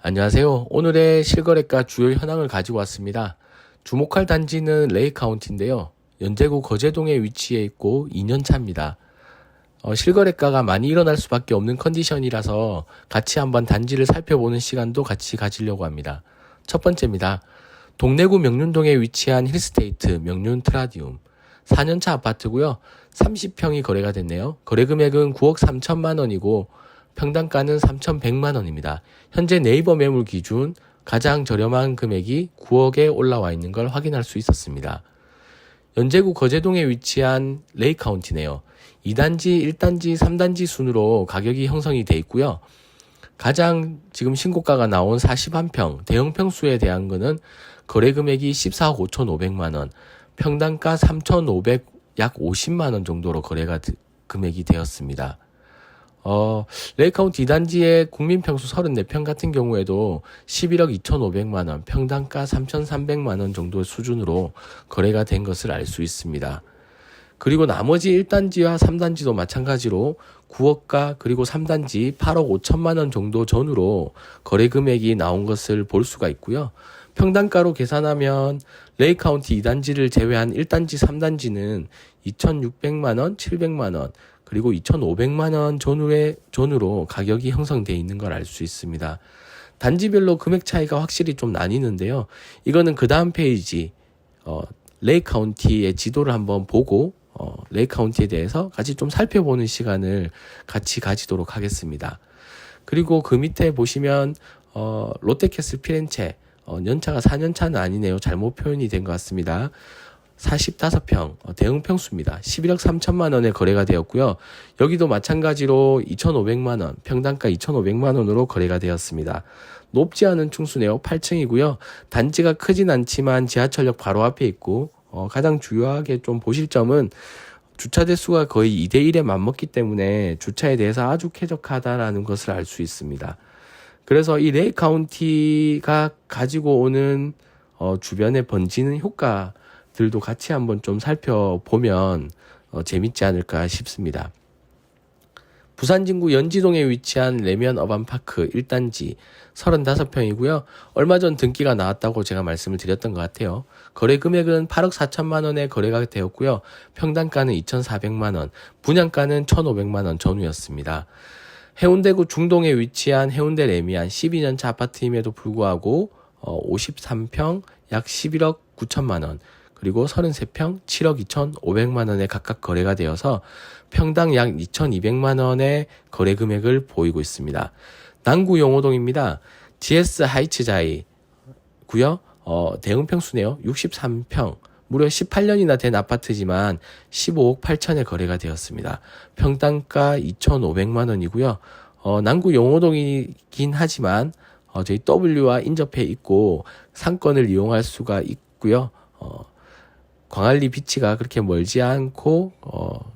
안녕하세요. 오늘의 실거래가 주요 현황을 가지고 왔습니다. 주목할 단지는 레이 카운티인데요. 연제구 거제동에 위치해 있고 2년차입니다. 실거래가가 많이 일어날 수밖에 없는 컨디션이라서 같이 한번 단지를 살펴보는 시간도 같이 가지려고 합니다. 첫 번째입니다. 동래구 명륜동에 위치한 힐스테이트 명륜 트라디움 4년차 아파트고요. 30평이 거래가 됐네요. 거래 금액은 9억 3천만 원이고 평당가는 3,100만 원입니다. 현재 네이버 매물 기준 가장 저렴한 금액이 9억에 올라와 있는 걸 확인할 수 있었습니다. 연제구 거제동에 위치한 레이 카운티네요. 2단지, 1단지, 3단지 순으로 가격이 형성이 돼 있고요. 가장 지금 신고가가 나온 41평 대형 평수에 대한 거는 거래 금액이 14억 5,500만 원, 평당가 3,500, 약 50만 원 정도로 거래가 금액이 되었습니다. 레이 카운티 2단지의 국민 평수 34평 같은 경우에도 11억 2,500만 원, 평당가 3,300만 원 정도 수준으로 거래가 된 것을 알 수 있습니다. 그리고 나머지 1단지와 3단지도 마찬가지로 9억가 그리고 3단지 8억 5천만 원 정도 전후로 거래 금액이 나온 것을 볼 수가 있고요. 평당가로 계산하면 레이 카운티 2단지를 제외한 1단지, 3단지는 2,600만 원, 700만 원, 그리고 2,500만 원 전후로 가격이 형성되어 있는 걸 알 수 있습니다. 단지별로 금액 차이가 확실히 좀 나뉘는데요. 이거는 그 다음 페이지 레이 카운티의 지도를 한번 보고 레이 카운티에 대해서 같이 좀 살펴보는 시간을 같이 가지도록 하겠습니다. 그리고 그 밑에 보시면 롯데캐슬 피렌체 연차가 4년차는 아니네요. 잘못 표현이 된 것 같습니다. 45평 대형 평수입니다. 11억 3천만 원에 거래가 되었고요. 여기도 마찬가지로 2,500만 원, 평당가 2,500만 원으로 거래가 되었습니다. 높지 않은 층수네요. 8층이고요. 단지가 크진 않지만 지하철역 바로 앞에 있고 가장 중요하게 좀 보실 점은 주차 대수가 거의 2대1에 맞먹기 때문에 주차에 대해서 아주 쾌적하다라는 것을 알 수 있습니다. 그래서 이 레이 카운티가 가지고 오는 주변에 번지는 효과들도 같이 한번 좀 살펴보면 재밌지 않을까 싶습니다. 부산 진구 연지동에 위치한 레면 어반파크 1단지 35평이고요. 얼마 전 등기가 나왔다고 제가 말씀을 드렸던 것 같아요. 거래 금액은 8억 4천만 원에 거래가 되었고요. 평당가는 2,400만 원, 분양가는 1,500만 원 전후였습니다. 해운대구 중동에 위치한 해운대 레미안 12년차 아파트임에도 불구하고 53평 약 11억 9천만 원, 그리고 33평 7억 2,500만 원에 각각 거래가 되어서 평당 약 2,200만 원의 거래 금액을 보이고 있습니다. 남구 용호동입니다. GS 하이츠자이고요. 대형 평수네요. 63평. 무려 18년이나 된 아파트지만 15억 8천에 거래가 되었습니다. 평당가 2,500만 원이고요. 남구 용호동이긴 하지만 저희 W와 인접해 있고 상권을 이용할 수가 있고요. 광안리 비치가 그렇게 멀지 않고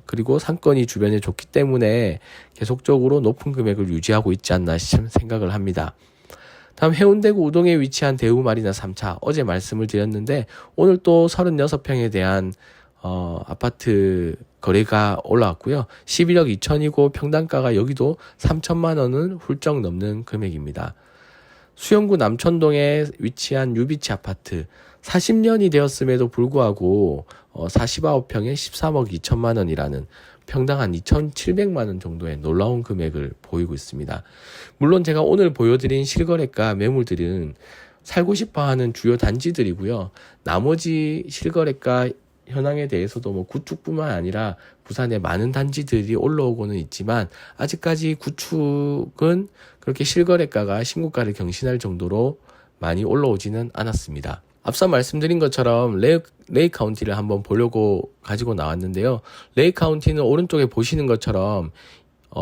그리고 상권이 주변에 좋기 때문에 계속적으로 높은 금액을 유지하고 있지 않나 생각을 합니다. 다음 해운대구 우동에 위치한 대우마리나 3차 어제 말씀을 드렸는데 오늘 또 36평에 대한 아파트 거래가 올라왔고요. 11억 2천이고 평당가가 여기도 3천만 원은 훌쩍 넘는 금액입니다. 수영구 남천동에 위치한 유비치 아파트 40년이 되었음에도 불구하고 49평에 13억 2천만 원이라는 평당 한 2,700만 원 정도의 놀라운 금액을 보이고 있습니다. 물론 제가 오늘 보여드린 실거래가 매물들은 살고 싶어하는 주요 단지들이고요. 나머지 실거래가 현황에 대해서도 뭐 구축뿐만 아니라 부산에 많은 단지들이 올라오고는 있지만 아직까지 구축은 그렇게 실거래가가 신고가를 경신할 정도로 많이 올라오지는 않았습니다. 앞서 말씀드린 것처럼 레이 카운티를 한번 보려고 가지고 나왔는데요. 레이 카운티는 오른쪽에 보시는 것처럼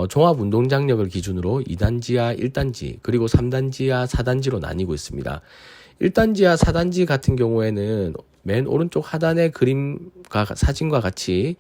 종합운동장력을 기준으로 2단지와 1단지 그리고 3단지와 4단지로 나뉘고 있습니다. 1단지와 4단지 같은 경우에는 맨 오른쪽 하단의 그림과 사진과 같이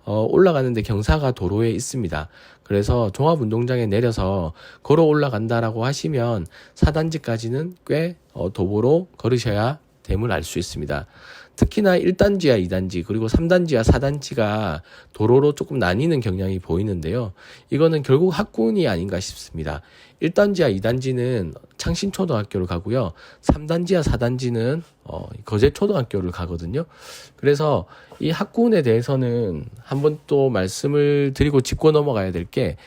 올라가는데 경사가 도로에 있습니다. 그래서 종합운동장에 내려서 걸어 올라간다라고 하시면 4단지까지는 꽤 도보로 걸으셔야 됨을 알 수 있습니다. 특히나 1단지와 2단지 그리고 3단지와 4단지가 도로로 조금 나뉘는 경향이 보이는데요. 이거는 결국 학군이 아닌가 싶습니다. 1단지와 2단지는 창신초등학교를 가고요. 3단지와 4단지는 거제초등학교를 가거든요. 그래서 이 학군에 대해서는 한번 또 말씀을 드리고 짚고 넘어가야 될 게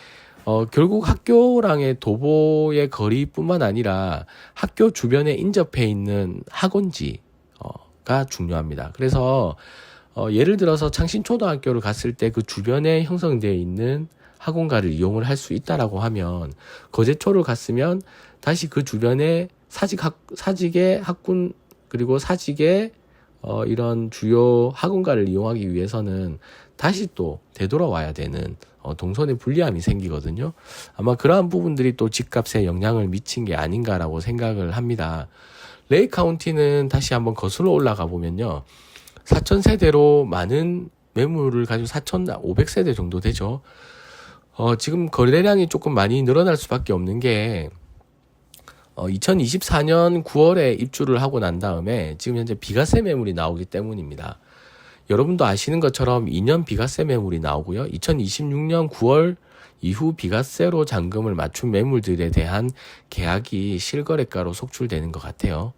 결국 학교랑의 도보의 거리뿐만 아니라 학교 주변에 인접해 있는 학원지가 중요합니다. 그래서 예를 들어서 창신초등학교를 갔을 때 그 주변에 형성되어 있는 학원가를 이용을 할 수 있다라고 하면 거제초를 갔으면 다시 그 주변에 사직의 학군 그리고 사직의 이런 주요 학원가를 이용하기 위해서는 다시 또 되돌아와야 되는 동선의 불리함이 생기거든요. 아마 그러한 부분들이 또 집값에 영향을 미친 게 아닌가라고 생각을 합니다. 레이 카운티는 다시 한번 거슬러 올라가 보면요. 4,000세대로 많은 매물을 가지고 4,500세대 정도 되죠. 지금 거래량이 조금 많이 늘어날 수밖에 없는 게 2024년 9월에 입주를 하고 난 다음에 지금 현재 비과세 매물이 나오기 때문입니다. 여러분도 아시는 것처럼 2년 비과세 매물이 나오고요. 2026년 9월 이후 비과세로 잔금을 맞춘 매물들에 대한 계약이 실거래가로 속출되는 것 같아요.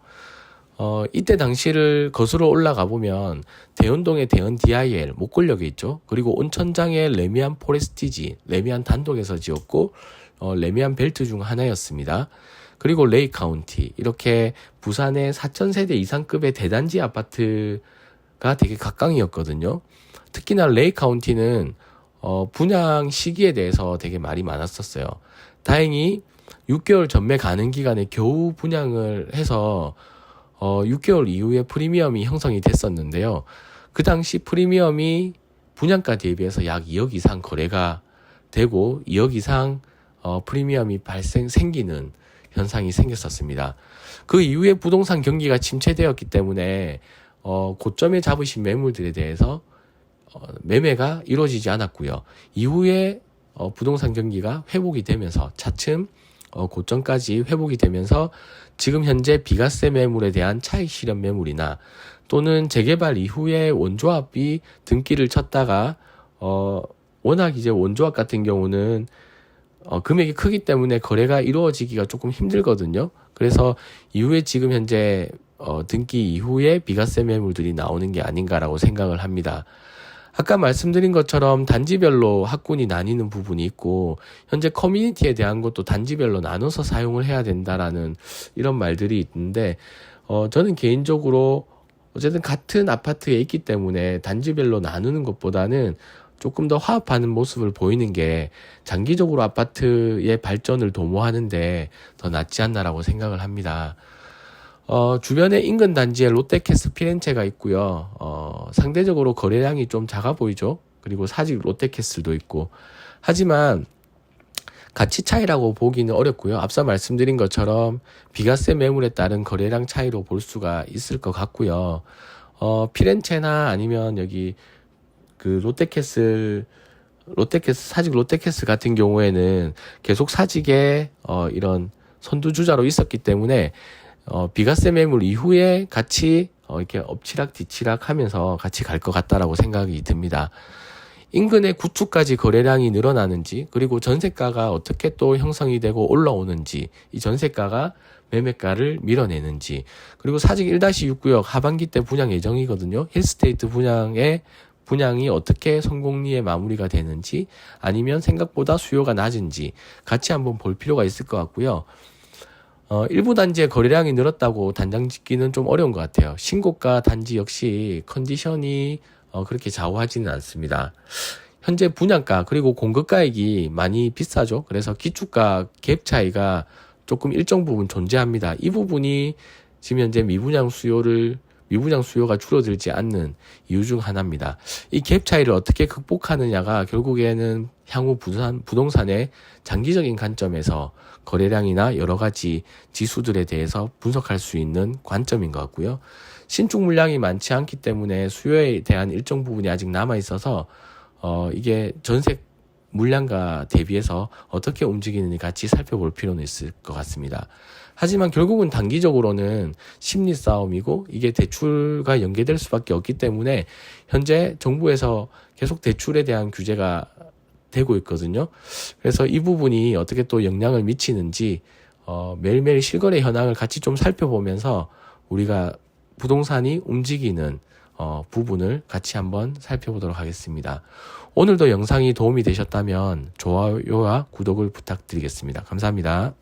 이때 당시를 거슬러 올라가 보면 대연동의 대연 DIL, 목골역에 있죠. 그리고 온천장의 레미안 포레스티지, 레미안 단독에서 지었고 레미안 벨트 중 하나였습니다. 그리고 레이 카운티, 이렇게 부산의 4,000세대 이상급의 대단지 아파트가 되게 각광이었거든요. 특히나 레이 카운티는 분양 시기에 대해서 되게 말이 많았었어요. 다행히 6개월 전매 가능 기간에 겨우 분양을 해서 6개월 이후에 프리미엄이 형성이 됐었는데요. 그 당시 프리미엄이 분양가 대비해서 약 2억 이상 거래가 되고 2억 이상 프리미엄이 생기는 현상이 생겼었습니다. 그 이후에 부동산 경기가 침체되었기 때문에 고점에 잡으신 매물들에 대해서 매매가 이루어지지 않았고요. 이후에 부동산 경기가 회복이 되면서 차츰 고점까지 회복이 되면서 지금 현재 비과세 매물에 대한 차익 실현 매물이나 또는 재개발 이후에 원조합이 등기를 쳤다가 워낙 이제 원조합 같은 경우는 금액이 크기 때문에 거래가 이루어지기가 조금 힘들거든요. 그래서 이후에 지금 현재 등기 이후에 비과세 매물들이 나오는 게 아닌가라고 생각을 합니다. 아까 말씀드린 것처럼 단지별로 학군이 나뉘는 부분이 있고 현재 커뮤니티에 대한 것도 단지별로 나눠서 사용을 해야 된다라는 이런 말들이 있는데 저는 개인적으로 어쨌든 같은 아파트에 있기 때문에 단지별로 나누는 것보다는 조금 더 화합하는 모습을 보이는 게 장기적으로 아파트의 발전을 도모하는데 더 낫지 않나라고 생각을 합니다. 주변에 인근 단지에 롯데캐슬 피렌체가 있고요. 상대적으로 거래량이 좀 작아 보이죠. 그리고 사직 롯데캐슬도 있고. 하지만 가치 차이라고 보기는 어렵고요. 앞서 말씀드린 것처럼 비과세 매물에 따른 거래량 차이로 볼 수가 있을 것 같고요. 피렌체나 아니면 여기 그 사직 롯데캐슬 같은 경우에는 계속 사직에 이런 선두주자로 있었기 때문에 비과세 매물 이후에 같이 이렇게 엎치락 뒤치락 하면서 같이 갈 것 같다라고 생각이 듭니다. 인근의 구축까지 거래량이 늘어나는지, 그리고 전세가가 어떻게 또 형성이 되고 올라오는지, 이 전세가가 매매가를 밀어내는지, 그리고 사직 1-6구역 하반기 때 분양 예정이거든요. 힐스테이트 분양이 어떻게 성공리에 마무리가 되는지, 아니면 생각보다 수요가 낮은지 같이 한번 볼 필요가 있을 것 같고요. 일부 단지의 거래량이 늘었다고 단정 짓기는 좀 어려운 것 같아요. 신고가 단지 역시 컨디션이 그렇게 좌우하지는 않습니다. 현재 분양가 그리고 공급가액이 많이 비싸죠. 그래서 기축가 갭 차이가 조금 일정 부분 존재합니다. 이 부분이 지금 현재 미분양 수요가 줄어들지 않는 이유 중 하나입니다. 이 갭 차이를 어떻게 극복하느냐가 결국에는 향후 부동산의 장기적인 관점에서 거래량이나 여러 가지 지수들에 대해서 분석할 수 있는 관점인 것 같고요. 신축 물량이 많지 않기 때문에 수요에 대한 일정 부분이 아직 남아 있어서 이게 전세 물량과 대비해서 어떻게 움직이는지 같이 살펴볼 필요는 있을 것 같습니다. 하지만 결국은 단기적으로는 심리 싸움이고 이게 대출과 연계될 수밖에 없기 때문에 현재 정부에서 계속 대출에 대한 규제가 되고 있거든요. 그래서 이 부분이 어떻게 또 영향을 미치는지 매일매일 실거래 현황을 같이 좀 살펴보면서 우리가 부동산이 움직이는 부분을 같이 한번 살펴보도록 하겠습니다. 오늘도 영상이 도움이 되셨다면 좋아요와 구독을 부탁드리겠습니다. 감사합니다.